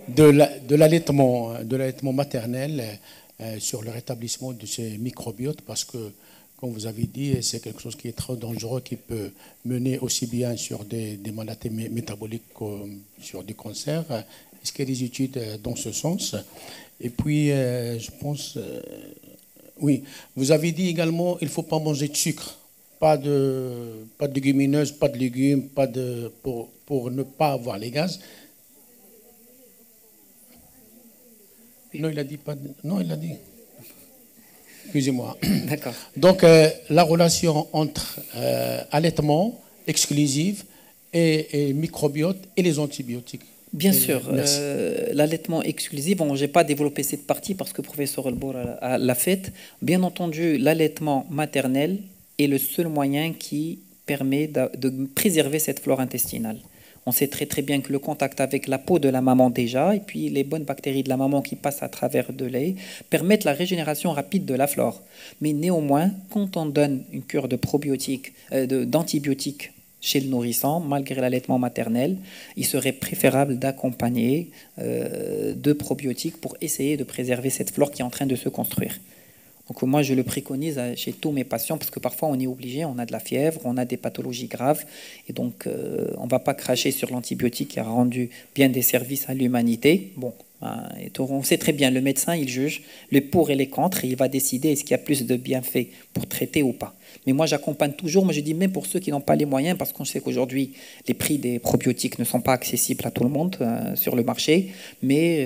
de l'allaitement maternel sur le rétablissement de ces microbiotes, parce que, comme vous avez dit, c'est quelque chose qui est très dangereux, qui peut mener aussi bien sur des maladies métaboliques que sur des cancers. Est-ce qu'il y a des études dans ce sens? Et puis, je pense, oui, vous avez dit également, il ne faut pas manger de sucre, pas de légumineuses, pas de légumes, pour ne pas avoir les gaz. Non, il a dit pas. Non, il a dit. Excusez-moi. D'accord. Donc, la relation entre allaitement exclusif et microbiote et les antibiotiques. Bien sûr, l'allaitement exclusif, bon, je n'ai pas développé cette partie parce que le professeur Elbour l'a fait. Bien entendu, l'allaitement maternel est le seul moyen qui permet de préserver cette flore intestinale. On sait très très bien que le contact avec la peau de la maman déjà, et puis les bonnes bactéries de la maman qui passent à travers de lait, permettent la régénération rapide de la flore. Mais néanmoins, quand on donne une cure de probiotiques, d'antibiotiques chez le nourrisson, malgré l'allaitement maternel, il serait préférable d'accompagner de probiotiques pour essayer de préserver cette flore qui est en train de se construire. Donc moi, je le préconise chez tous mes patients parce que parfois, on est obligé, on a de la fièvre, on a des pathologies graves, et donc on ne va pas cracher sur l'antibiotique qui a rendu bien des services à l'humanité. Bon, on sait très bien, le médecin, il juge le pour et les contre, et il va décider est-ce qu'il y a plus de bienfaits pour traiter ou pas. Mais moi, j'accompagne toujours, moi je dis même pour ceux qui n'ont pas les moyens, parce qu'on sait qu'aujourd'hui, les prix des probiotiques ne sont pas accessibles à tout le monde sur le marché, mais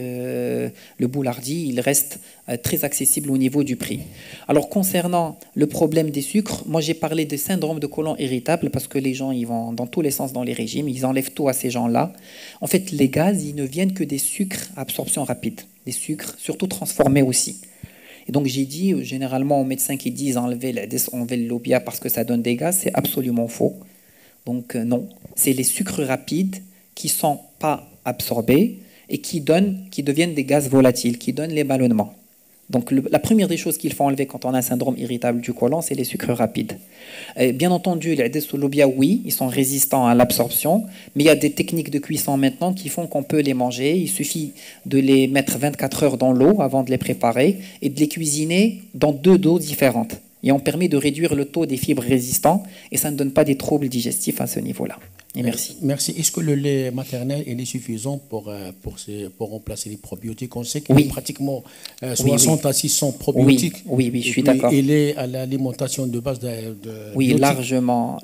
le Boulardi, il reste très accessible au niveau du prix. Alors, concernant le problème des sucres, moi j'ai parlé de syndrome de côlon irritable, parce que les gens, ils vont dans tous les sens dans les régimes, ils enlèvent tout à ces gens-là. En fait, les gaz, ils ne viennent que des sucres à absorption rapide, des sucres surtout transformés aussi. Et donc j'ai dit, généralement aux médecins qui disent enlever le lobia parce que ça donne des gaz, c'est absolument faux. Donc non, c'est les sucres rapides qui ne sont pas absorbés et qui deviennent des gaz volatiles, qui donnent les ballonnements. Donc la première des choses qu'il faut enlever quand on a un syndrome irritable du côlon, c'est les sucres rapides. Et bien entendu, les lobia, oui, ils sont résistants à l'absorption, mais il y a des techniques de cuisson maintenant qui font qu'on peut les manger. Il suffit de les mettre 24 heures dans l'eau avant de les préparer et de les cuisiner dans 2 doses différentes. Et on permet de réduire le taux des fibres résistantes et ça ne donne pas des troubles digestifs à ce niveau-là. Et merci. Merci. Est-ce que le lait maternel est suffisant pour remplacer les probiotiques? On sait qu'il y a pratiquement 60 à 600 probiotiques. Oui, je suis d'accord. Et lait à l'alimentation de base de oui, largement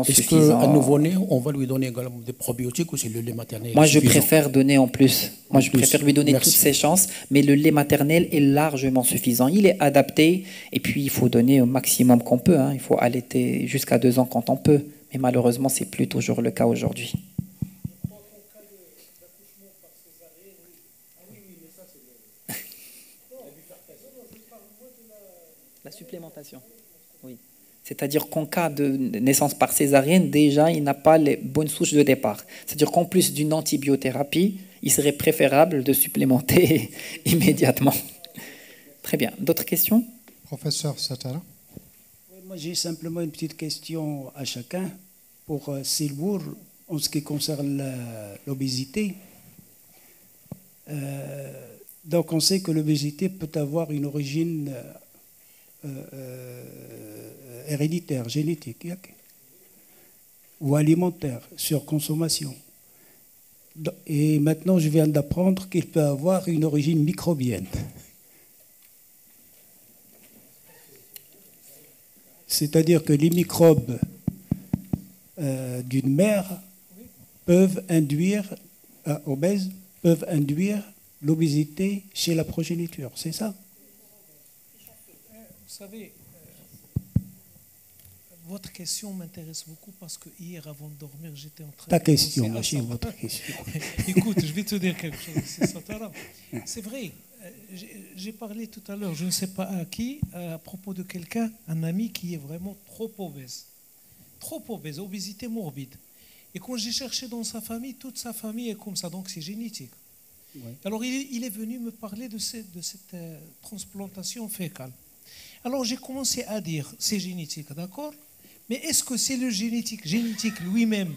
suffisant. Est-ce qu'à nouveau-né, on va lui donner également des probiotiques ou c'est le lait maternel? Moi, je préfère donner en plus. Moi, je préfère lui donner toutes ses chances, mais le lait maternel est largement suffisant. Il est adapté et puis il faut donner au maximum qu'on peut. Il faut allaiter jusqu'à 2 ans quand on peut. Mais malheureusement, ce n'est plus toujours le cas aujourd'hui. La supplémentation, oui. C'est-à-dire qu'en cas de naissance par césarienne, déjà, il n'a pas les bonnes souches de départ. C'est-à-dire qu'en plus d'une antibiothérapie, il serait préférable de supplémenter immédiatement. Très bien. D'autres questions? Professeur Satara. Moi, j'ai simplement une petite question à chacun. Pour Silbour, en ce qui concerne l'obésité, donc on sait que l'obésité peut avoir une origine héréditaire, génétique, ou alimentaire, sur consommation. Et maintenant, je viens d'apprendre qu'il peut avoir une origine microbienne. C'est-à-dire que les microbes d'une mère peuvent induire, obèse, peuvent induire l'obésité chez la progéniture, c'est ça? Vous savez, votre question m'intéresse beaucoup parce que hier, avant de dormir, j'étais en train Ta de question, penser à ça. votre question. Écoute, je vais te dire quelque chose, c'est Satara. C'est vrai, j'ai parlé tout à l'heure, je ne sais pas à qui, à propos de quelqu'un, un ami qui est vraiment trop obèse, obésité morbide. Et quand j'ai cherché dans sa famille, toute sa famille est comme ça, donc c'est génétique. Oui. Alors il est venu me parler de cette transplantation fécale. Alors j'ai commencé à dire, c'est génétique, d'accord? Mais est-ce que c'est le génétique lui-même,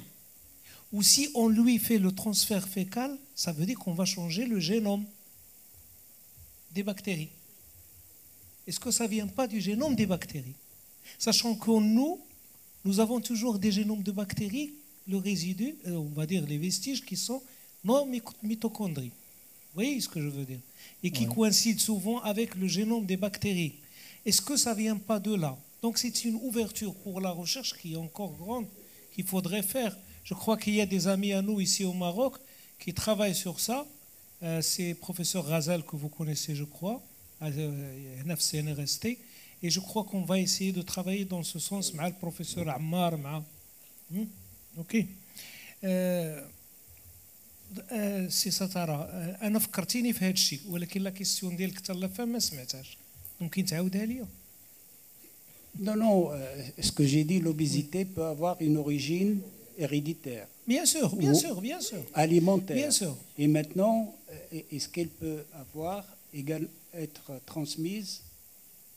ou si on lui fait le transfert fécal, ça veut dire qu'on va changer le génome des bactéries. Est-ce que ça ne vient pas du génome des bactéries? Sachant que nous avons toujours des génomes de bactéries, le résidu, on va dire les vestiges qui sont non mitochondries. Vous voyez ce que je veux dire? Et qui coïncident souvent avec le génome des bactéries. Est-ce que ça ne vient pas de là? Donc c'est une ouverture pour la recherche qui est encore grande, qu'il faudrait faire. Je crois qu'il y a des amis à nous ici au Maroc qui travaillent sur ça. C'est le professeur Ghazal que vous connaissez, je crois, à CNRST. Et je crois qu'on va essayer de travailler dans ce sens avec le professeur Ammar. Ok. سي سترى انا فكرتيني في هذا الشيء ولكن لا كيسيون ديالك حتى لا فهم ما سمعتهاش ممكن تعاودها لي Non, non, ce que j'ai dit, l'obésité peut avoir une origine héréditaire. Bien sûr, bien sûr, bien sûr. Alimentaire. Bien sûr. Et maintenant, est-ce qu'elle peut être transmise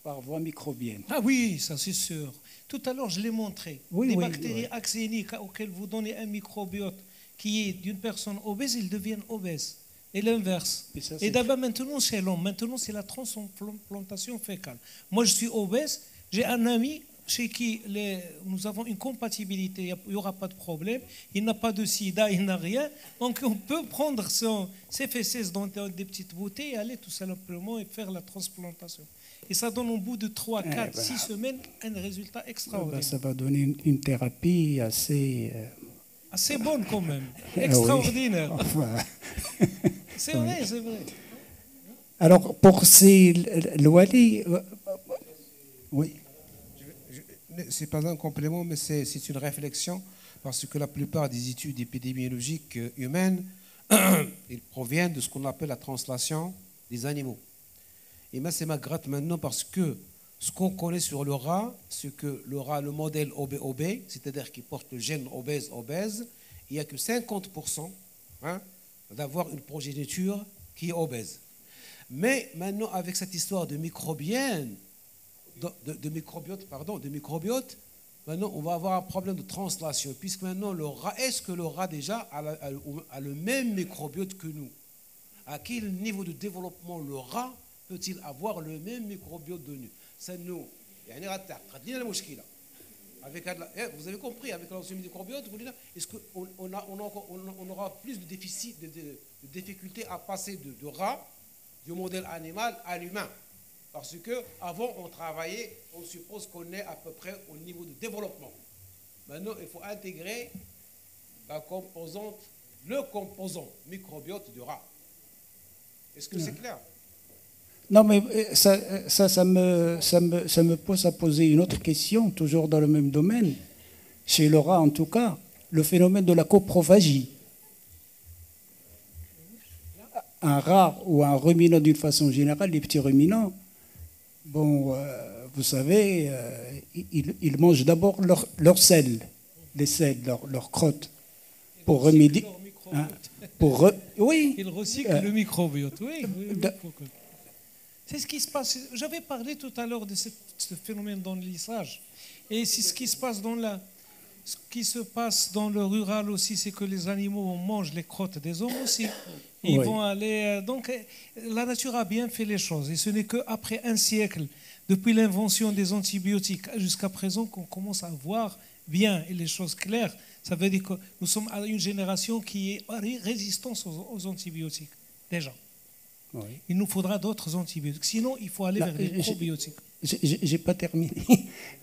par voie microbienne? Ah oui, ça c'est sûr. Tout à l'heure, je l'ai montré. Oui, les oui, bactéries oui. axéniques auxquelles vous donnez un microbiote qui est d'une personne obèse, ils deviennent obèses. Et l'inverse. Et d'abord, maintenant, c'est l'homme. Maintenant, c'est la transplantation fécale. Moi, je suis obèse. J'ai un ami chez qui nous avons une compatibilité. Il n'y aura pas de problème. Il n'a pas de sida, il n'a rien. Donc, on peut prendre ses fesses dans des petites bouteilles et aller tout simplement et faire la transplantation. Et ça donne au bout de 3, 4, 6 semaines un résultat extraordinaire. Ça va donner une thérapie assez... assez bonne quand même, extraordinaire. Oui. Enfin, c'est vrai, c'est vrai. Alors, pour ces Louali, oui. C'est pas un complément, mais c'est une réflexion, parce que la plupart des études épidémiologiques humaines, ils proviennent de ce qu'on appelle la translation des animaux. Et moi, c'est ma gratte maintenant, parce que ce qu'on connaît sur le rat, c'est que le rat, le modèle OB, c'est-à-dire qu'il porte le gène obèse, il n'y a que 50% d'avoir une progéniture qui est obèse. Mais maintenant, avec cette histoire de microbiote, maintenant, on va avoir un problème de translation, puisque maintenant, le rat, est-ce que le rat déjà a le même microbiote que nous? À quel niveau de développement le rat peut-il avoir le même microbiote de nous? Vous avez compris, avec l'ensemble microbiote, est-ce qu'on aura plus de déficit, de difficultés à passer de rat, du modèle animal, à l'humain? Parce qu'avant, on travaillait, on suppose qu'on est à peu près au niveau de développement. Maintenant, il faut intégrer le composant microbiote du rat. Est-ce que c'est clair? Non, mais ça me pose à poser une autre question, toujours dans le même domaine. Chez le rat, en tout cas, le phénomène de la coprophagie. Un rat ou un ruminant d'une façon générale, les petits ruminants, bon, vous savez, ils mangent d'abord leurs selles, les selles, leurs crottes, pour remédier. Oui. Ils recyclent le microbiote, oui. C'est ce qui se passe. J'avais parlé tout à l'heure de ce phénomène dans le lissage. Et c'est ce qui se passe ce qui se passe dans le rural aussi, c'est que les animaux mangent les crottes des hommes aussi. Ils vont aller. Donc, la nature a bien fait les choses. Et ce n'est qu'après un siècle, depuis l'invention des antibiotiques jusqu'à présent, qu'on commence à voir bien et les choses claires. Ça veut dire que nous sommes à une génération qui est résistante aux antibiotiques, déjà. Oui. Il nous faudra d'autres antibiotiques. Sinon, il faut aller vers les probiotiques. Je n'ai pas terminé.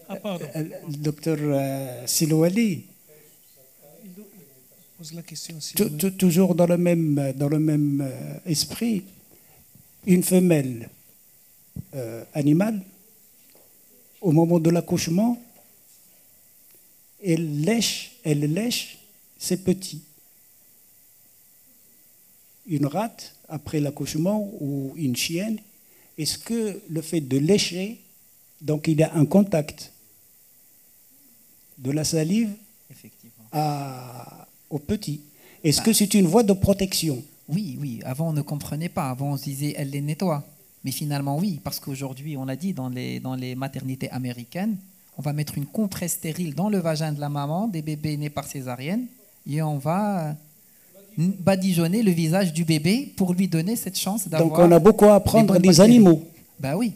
Ah, pardon. Le docteur Silouali. Il pose la question. Toujours dans le même esprit, une femelle animale, au moment de l'accouchement, elle lèche ses petits. Une rate, après l'accouchement, ou une chienne, est-ce que le fait de lécher, donc il y a un contact de la salive au petit, est-ce que c'est une voie de protection? Oui. Avant, on ne comprenait pas. Avant, on se disait, elle les nettoie. Mais finalement, oui, parce qu'aujourd'hui, on l'a dit, dans les maternités américaines, on va mettre une compresse stérile dans le vagin de la maman, des bébés nés par césarienne, et on va badigeonner le visage du bébé pour lui donner cette chance d'avoir. Donc on a beaucoup à apprendre des animaux. Ben oui.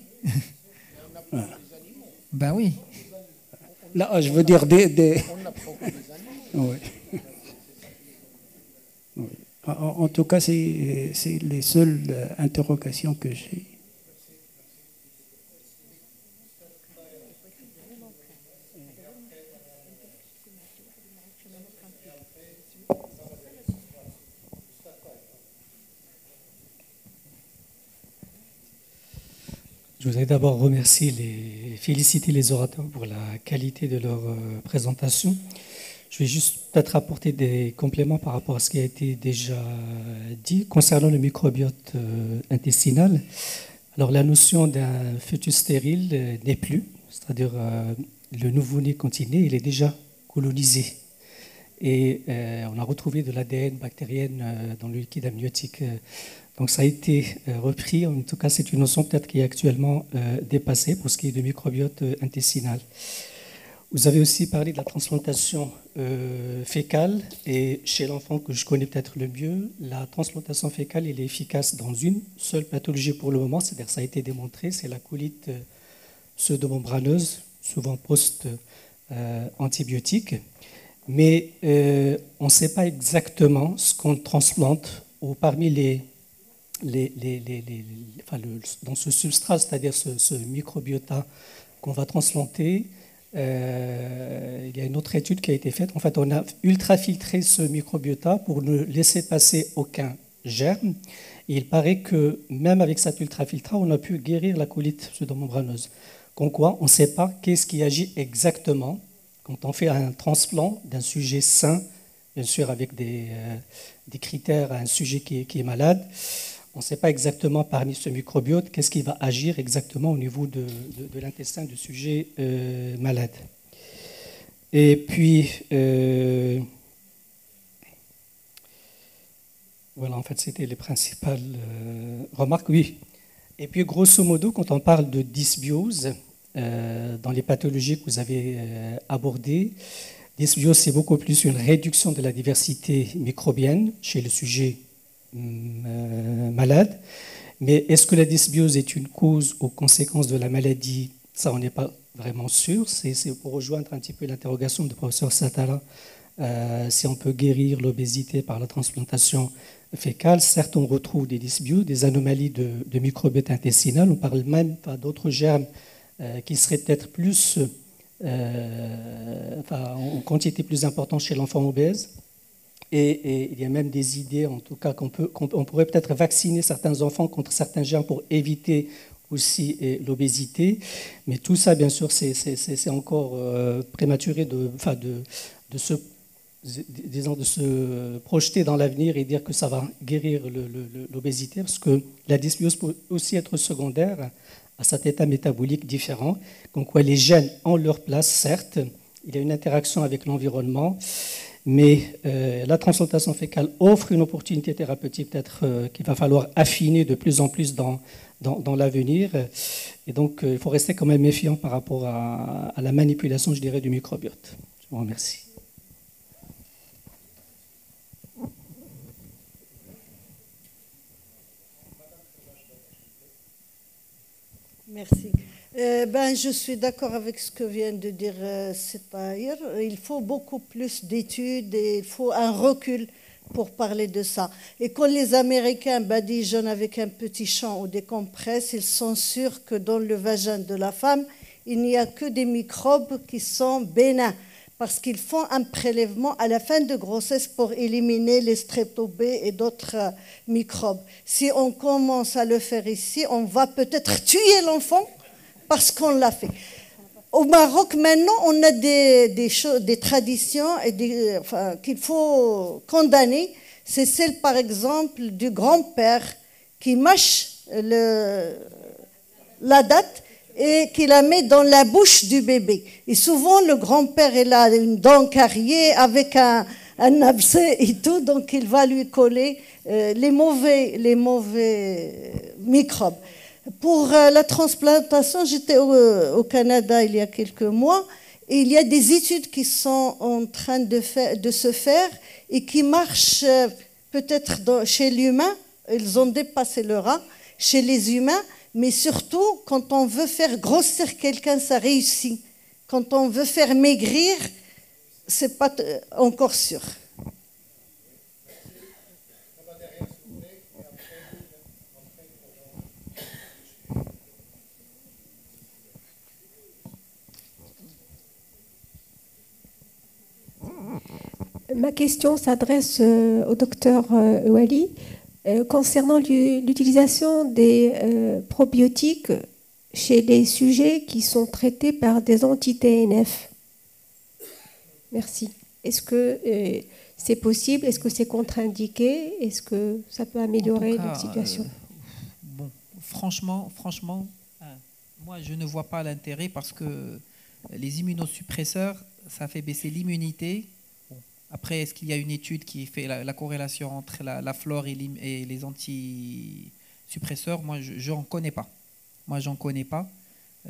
Ben oui. Là, je veux dire des... Oui. Oui. En tout cas, c'est les seules interrogations que j'ai. Je voudrais d'abord remercier féliciter les orateurs pour la qualité de leur présentation. Je vais juste peut-être apporter des compléments par rapport à ce qui a été déjà dit concernant le microbiote intestinal. Alors la notion d'un fœtus stérile n'est plus, c'est-à-dire le nouveau-né quand il naît, il est déjà colonisé. Et on a retrouvé de l'ADN bactérienne dans le liquide amniotique. Donc ça a été repris. En tout cas, c'est une notion peut-être qui est actuellement dépassée pour ce qui est du microbiote intestinal. Vous avez aussi parlé de la transplantation fécale. Et chez l'enfant que je connais peut-être le mieux, la transplantation fécale elle est efficace dans une seule pathologie pour le moment. C'est-à-dire ça a été démontré, c'est la colite pseudomembraneuse, souvent post-antibiotique. Mais on ne sait pas exactement ce qu'on transplante ou parmi dans ce substrat, c'est-à-dire ce microbiota qu'on va transplanter. Il y a une autre étude qui a été faite. En fait, on a ultrafiltré ce microbiota pour ne laisser passer aucun germe. Et il paraît que même avec cet ultrafiltrat, on a pu guérir la colite pseudomembraneuse. Comme quoi, on ne sait pas qu'est-ce qui agit exactement quand on fait un transplant d'un sujet sain, bien sûr avec des critères à un sujet qui est malade. On ne sait pas exactement parmi ce microbiote qu'est-ce qui va agir exactement au niveau de l'intestin du sujet malade. Et puis, voilà, en fait, c'était les principales remarques. Oui. Et puis, grosso modo, quand on parle de dysbiose, dans les pathologies que vous avez abordées, dysbiose, c'est beaucoup plus une réduction de la diversité microbienne chez le sujet malade. Mais est-ce que la dysbiose est une cause ou conséquence de la maladie? Ça, on n'est pas vraiment sûr. C'est pour rejoindre un petit peu l'interrogation du professeur Satala, si on peut guérir l'obésité par la transplantation fécale. Certes, on retrouve des dysbioses, des anomalies de microbiote intestinal. On parle même d'autres germes qui seraient peut-être plus, en quantité plus importante chez l'enfant obèse. Et il y a même des idées, en tout cas, qu'on pourrait peut-être vacciner certains enfants contre certains germes pour éviter aussi l'obésité. Mais tout ça, bien sûr, c'est encore prématuré de se projeter dans l'avenir et dire que ça va guérir l'obésité, parce que la dysbiose peut aussi être secondaire à cet état métabolique différent. Donc, les gènes ont leur place, certes, il y a une interaction avec l'environnement, mais la transplantation fécale offre une opportunité thérapeutique peut-être qu'il va falloir affiner de plus en plus dans l'avenir. Et donc, il faut rester quand même méfiant par rapport à la manipulation, je dirais, du microbiote. Je vous remercie. Merci. Je suis d'accord avec ce que vient de dire Setaïr. Il faut beaucoup plus d'études et il faut un recul pour parler de ça. Et quand les Américains badigeonnent avec un petit champ ou des compresses, ils sont sûrs que dans le vagin de la femme, il n'y a que des microbes qui sont bénins, parce qu'ils font un prélèvement à la fin de grossesse pour éliminer les streptobé et d'autres microbes. Si on commence à le faire ici, on va peut-être tuer l'enfant parce qu'on l'a fait. Au Maroc, maintenant, on a des traditions qu'il faut condamner. C'est celle, par exemple, du grand-père qui mâche la date et qui la met dans la bouche du bébé. Et souvent, le grand-père, il a une dent carriée avec un abcès et tout, donc il va lui coller les mauvais microbes. Pour la transplantation, j'étais au Canada il y a quelques mois Et il y a des études qui sont en train de se faire et qui marchent peut-être chez l'humain. Ils ont dépassé le rat chez les humains, mais surtout quand on veut faire grossir quelqu'un, ça réussit. Quand on veut faire maigrir, c'est pas encore sûr. Ma question s'adresse au docteur Ouali concernant l'utilisation des probiotiques chez les sujets qui sont traités par des anti-TNF. Merci. Est-ce que c'est possible? Est-ce que c'est contre-indiqué? Est-ce que ça peut améliorer la situation? Bon, franchement, moi je ne vois pas l'intérêt parce que les immunosuppresseurs, ça fait baisser l'immunité. Bon. Après, est-ce qu'il y a une étude qui fait la corrélation entre la flore et les antisuppresseurs? Moi, je n'en connais pas.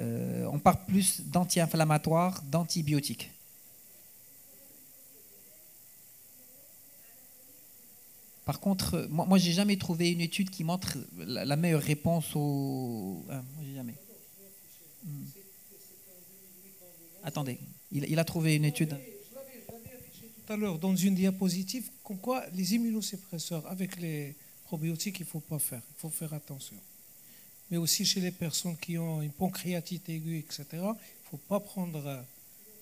On parle plus d'anti-inflammatoires, d'antibiotiques. Par contre, moi j'ai jamais trouvé une étude qui montre la meilleure réponse au... moi, j'ai jamais. Attendez, il a trouvé une étude. Je l'avais affiché tout à l'heure dans une diapositive, comme quoi les immunosuppresseurs avec les probiotiques, il ne faut pas faire. Il faut faire attention. Mais aussi chez les personnes qui ont une pancréatite aiguë, etc., il ne faut pas prendre...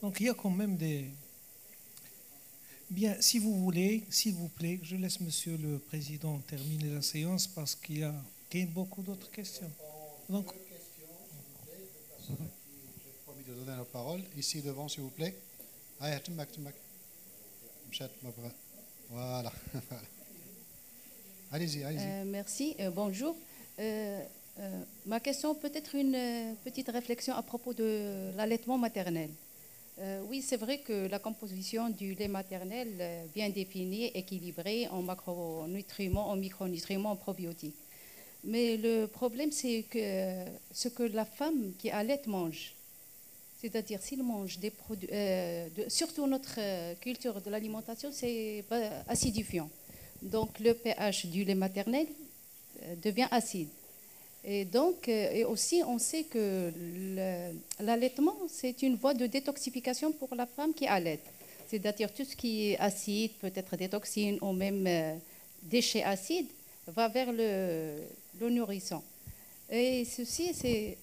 Donc il y a quand même des... Bien, si vous voulez, s'il vous plaît, je laisse Monsieur le Président terminer la séance parce qu'il y a beaucoup d'autres questions. Donc, j'ai promis de donner la parole. Ici devant, s'il vous plaît. Voilà. Allez-y. Merci. Bonjour. Ma question peut être une petite réflexion à propos de l'allaitement maternel. Oui, c'est vrai que la composition du lait maternel bien définie, équilibrée en macronutriments, en micronutriments, en probiotiques. Mais le problème, c'est que ce que la femme qui allaite mange, c'est-à-dire s'il mange des produits, surtout notre culture de l'alimentation, c'est acidifiant. Donc le pH du lait maternel devient acide. Et donc, et aussi, on sait que l'allaitement, c'est une voie de détoxification pour la femme qui allaite. C'est-à-dire tout ce qui est acide, peut-être des toxines ou même déchets acides, va vers le nourrisson. Et ceci, c'est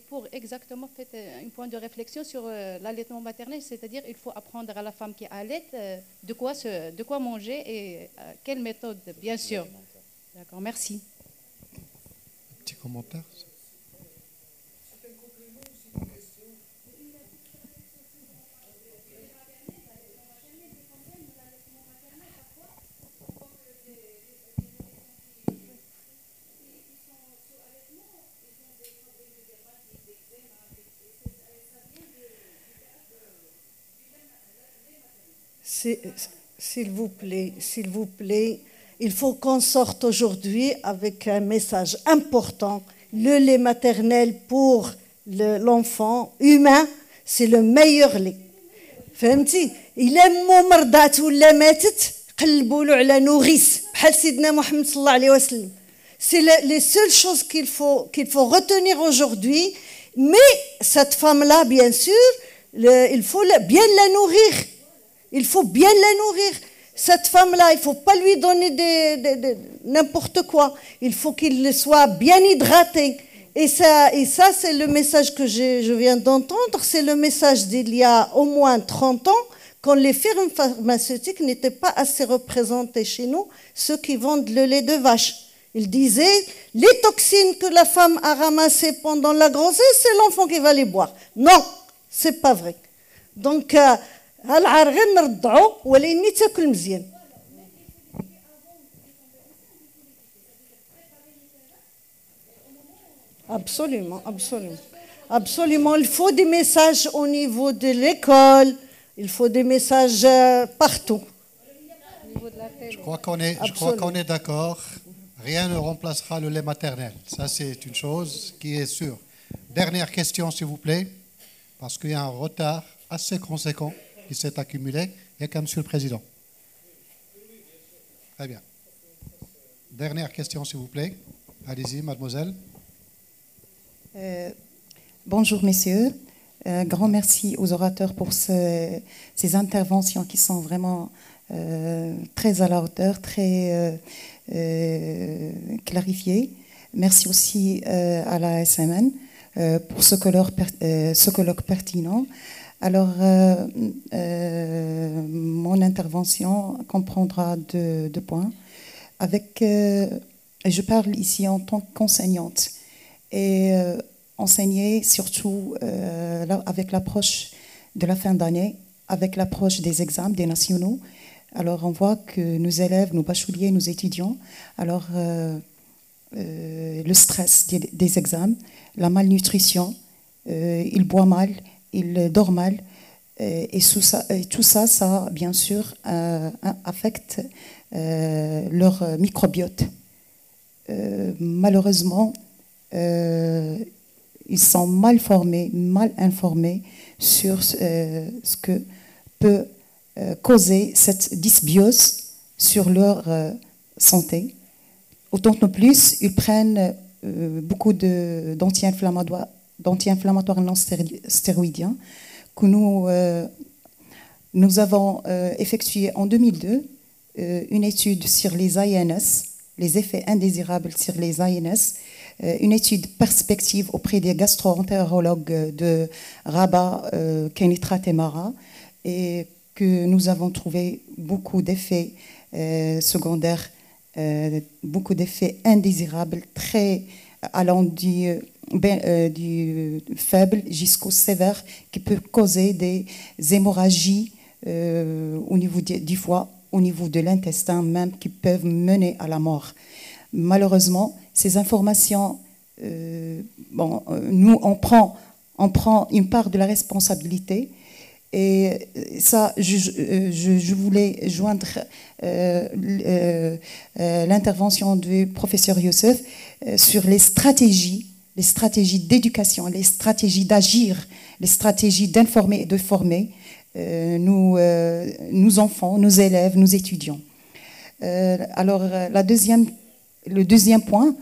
pour exactement faire un point de réflexion sur l'allaitement maternel, c'est-à-dire il faut apprendre à la femme qui allaite de quoi manger et quelle méthode, bien sûr. D'accord, merci. Petit commentaire. S'il vous plaît, il faut qu'on sorte aujourd'hui avec un message important. Le lait maternel pour l'enfant humain, c'est le meilleur lait. فهمتي؟ إلا مو مرضات ولا ماتت قلبوا له على نوريس بحال سيدنا محمد صلى الله عليه وسلم. C'est les seules choses qu'il faut retenir aujourd'hui. Mais cette femme-là, bien sûr, il faut bien la nourrir. Il faut bien la nourrir. Cette femme-là, il ne faut pas lui donner n'importe quoi. Il faut qu'il soit bien hydraté. Et ça c'est le message que je viens d'entendre. C'est le message d'il y a au moins 30 ans, quand les firmes pharmaceutiques n'étaient pas assez représentées chez nous, ceux qui vendent le lait de vache. Ils disaient, les toxines que la femme a ramassées pendant la grossesse, c'est l'enfant qui va les boire. Non, c'est pas vrai. Donc, absolument. Absolument. Il faut des messages au niveau de l'école. Il faut des messages partout. Je crois qu'on est d'accord. Rien ne remplacera le lait maternel. Ça, c'est une chose qui est sûre. Dernière question, s'il vous plaît. parce qu'il y a un retard assez conséquent qui s'est accumulé. Il n'y a qu'à Monsieur le Président. Très bien. Dernière question, s'il vous plaît. Allez-y, mademoiselle. Bonjour, messieurs. Grand merci aux orateurs pour ces interventions qui sont vraiment très à la hauteur, très clarifiées. Merci aussi à la SMN pour ce colloque pertinent. Alors, mon intervention comprendra deux points. Je parle ici en tant qu'enseignante et enseigner surtout avec l'approche de la fin d'année, avec l'approche des examens, des nationaux. Alors, on voit que nos élèves, nos bacheliers, nos étudiants, alors le stress des examens, la malnutrition, ils boivent mal, ils dorment mal, et tout ça, ça, bien sûr, affecte leur microbiote. Malheureusement, ils sont mal formés, mal informés sur ce que peut causer cette dysbiose sur leur santé. Autant que plus, ils prennent beaucoup d'anti-inflammatoires non stéroïdiens que nous avons effectué en 2002 une étude sur les INS, les effets indésirables sur les INS, une étude perspective auprès des gastro-entérologues de Rabat, Kenitra Temara, et que nous avons trouvé beaucoup d'effets secondaires, beaucoup d'effets indésirables, très allant du faible jusqu'au sévère, qui peut causer des hémorragies au niveau du foie, au niveau de l'intestin même, qui peuvent mener à la mort. Malheureusement, ces informations, nous, on prend une part de la responsabilité. Et ça, je voulais joindre l'intervention du professeur Youssef sur les stratégies d'éducation, les stratégies d'agir, les stratégies d'informer et de former nos enfants, nos élèves, nos étudiants. Alors, le deuxième point,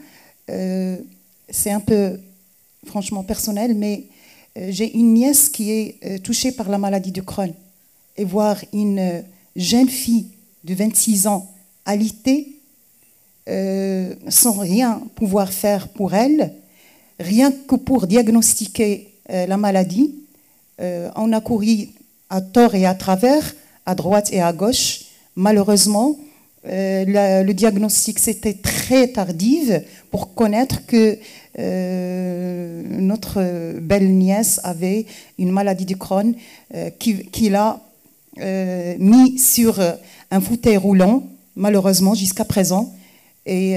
c'est un peu franchement personnel, mais j'ai une nièce qui est touchée par la maladie de Crohn. Et voir une jeune fille de 26 ans alitée, sans rien pouvoir faire pour elle, rien que pour diagnostiquer la maladie, on a couru à tort et à travers, à droite et à gauche. Malheureusement, le diagnostic, c'était très tardif pour connaître que notre belle nièce avait une maladie de Crohn qui l'a mis sur un fauteuil roulant, malheureusement, jusqu'à présent. Et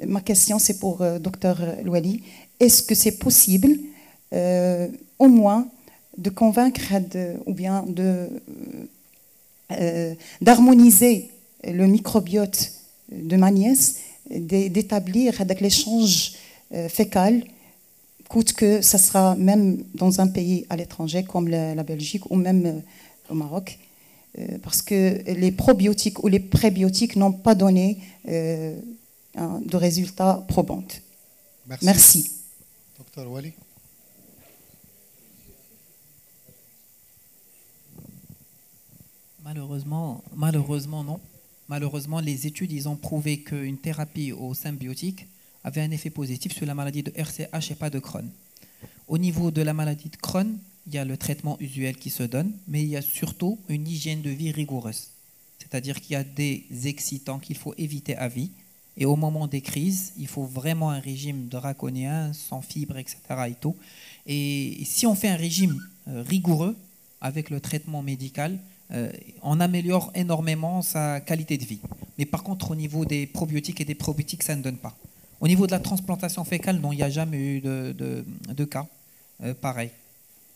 ma question, c'est pour Dr Louali. Est-ce que c'est possible, au moins, de convaincre ou bien d'harmoniser le microbiote de ma nièce, d'établir avec l'échange fécal, coûte que ça sera même dans un pays à l'étranger comme la Belgique ou même au Maroc, parce que les probiotiques ou les prébiotiques n'ont pas donné de résultats probants. Merci. Dr Wali. Malheureusement, non. Malheureusement, les études, ils ont prouvé qu'une thérapie aux symbiotiques avait un effet positif sur la maladie de RCH et pas de Crohn. Au niveau de la maladie de Crohn, il y a le traitement usuel qui se donne, mais il y a surtout une hygiène de vie rigoureuse. C'est-à-dire qu'il y a des excitants qu'il faut éviter à vie. Et au moment des crises, il faut vraiment un régime draconien, sans fibres, etc. Et tout. Et si on fait un régime rigoureux avec le traitement médical, on améliore énormément sa qualité de vie. Mais par contre, au niveau des probiotiques et des probiotiques, ça ne donne pas. Au niveau de la transplantation fécale, non, il n'y a jamais eu de cas pareil.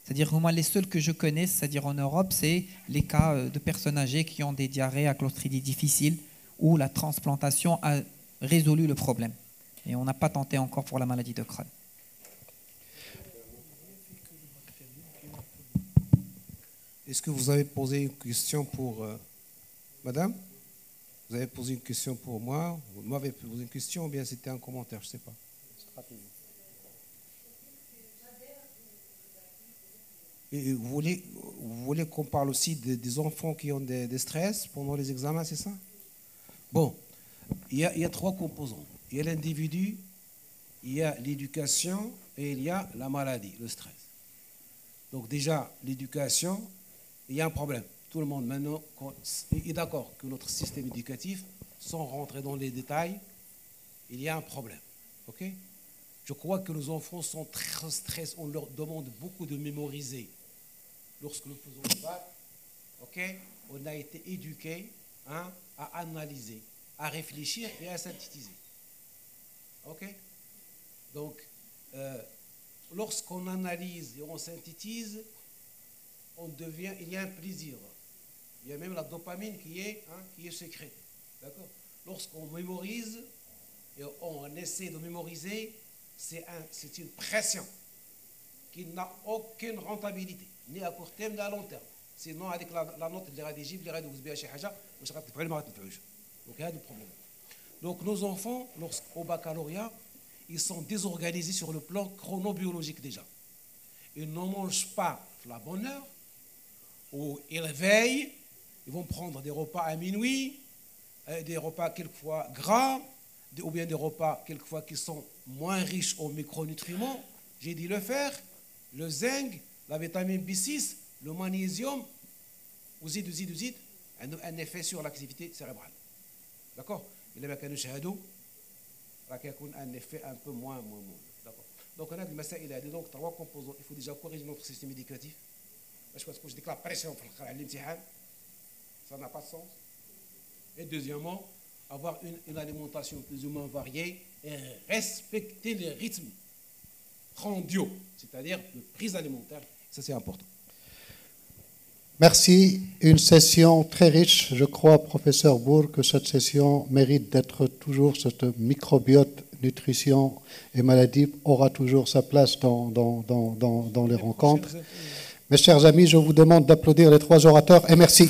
C'est-à-dire, moi, les seuls que je connais, c'est-à-dire en Europe, c'est les cas de personnes âgées qui ont des diarrhées à clostridie difficiles où la transplantation a résolu le problème. Et on n'a pas tenté encore pour la maladie de Crohn. est-ce que vous avez posé une question pour madame? Vous avez posé une question pour moi? Vous m'avez posé une question ou bien c'était un commentaire? Je ne sais pas. Et vous voulez qu'on parle aussi des enfants qui ont des stress pendant les examens, c'est ça? Bon, il y a trois composants. Il y a l'individu, il y a l'éducation et il y a la maladie, le stress. Donc déjà, l'éducation, il y a un problème. Tout le monde maintenant est d'accord que notre système éducatif, sans rentrer dans les détails, il y a un problème. Ok? Je crois que nos enfants sont très stressés. On leur demande beaucoup de mémoriser. Lorsque nous faisons le bac, ok, on a été éduqués à analyser, à réfléchir et à synthétiser. Ok? Donc, lorsqu'on analyse et on synthétise, il y a un plaisir. Il y a même la dopamine qui est sécrétée. D'accord? Lorsqu'on mémorise et on essaie de mémoriser, c'est une pression qui n'a aucune rentabilité, ni à court terme ni à long terme. Sinon, avec la note اللي غادي يجيب اللي غادي يدوز بها شي حاجه واش غتنفعوا ولا ما غتنفعوش. Donc, هذا le problème. Donc, nos enfants, au baccalauréat, ils sont désorganisés sur le plan chronobiologique déjà. Ils ne mangent pas la bonne heure, ou ils veillent, ils vont prendre des repas à minuit, des repas quelquefois gras, ou bien des repas quelquefois qui sont moins riches en micronutriments. J'ai dit le fer, le zinc, la vitamine B6, le magnésium, وزيد un effet sur l'activité cérébrale. D'accord? Il y a un effet un peu moins. D'accord? Donc on a des مسائل هذه. Donc trois composants. Il faut déjà corriger notre système éducatif. Parce que je déclare pression pour l'imtihan, ça n'a pas de sens. Et deuxièmement, avoir une alimentation plus ou moins variée et respecter les rythmes prandiaux, c'est-à-dire de prise alimentaire. Ça, c'est important. Merci. Une session très riche. Je crois, professeur Bourg, que cette session mérite d'être toujours, cette microbiote, nutrition et maladie aura toujours sa place dans les rencontres. Mes chers amis, je vous demande d'applaudir les trois orateurs et merci.